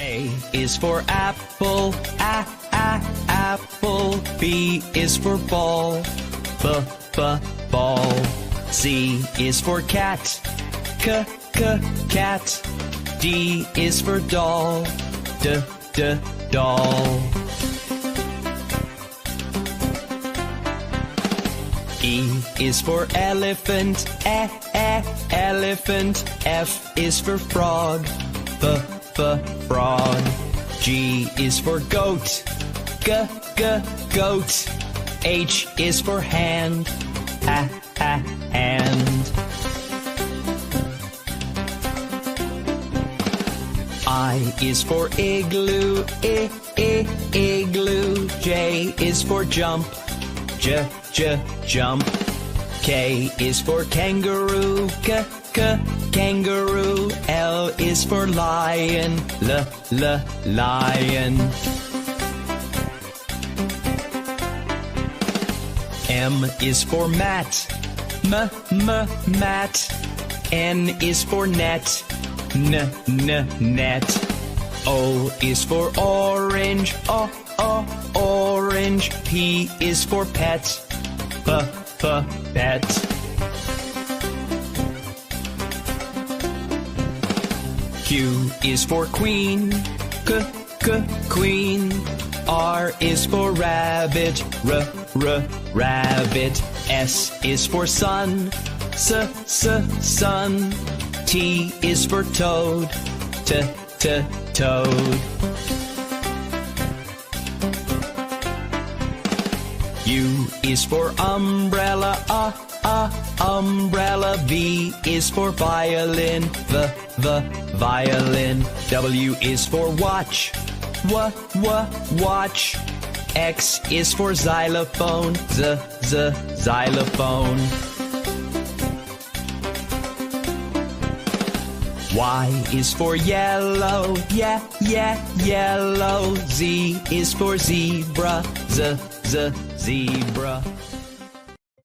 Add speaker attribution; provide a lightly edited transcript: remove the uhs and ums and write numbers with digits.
Speaker 1: A is for apple, apple. B is for ball, ball. C is for cat, cat. D is for doll, doll. E is for elephant, elephant. F is for frog, frog. G is for goat, goat. H is for hand, hand. I is for igloo, igloo. J is for jump, jump. K is for kangaroo, kangaroo. L is for lion, lion. M is for mat, mat. N is for net, net. O is for orange, orange. P is for pet, pet. Q is for queen, queen. R is for rabbit, rabbit. S is for sun, sun. T is for toad, toad. U is for umbrella, umbrella. V is for violin, violin. W is for watch, watch. X is for xylophone, xylophone. Y is for yellow, yellow. Z is for zebra, zebra.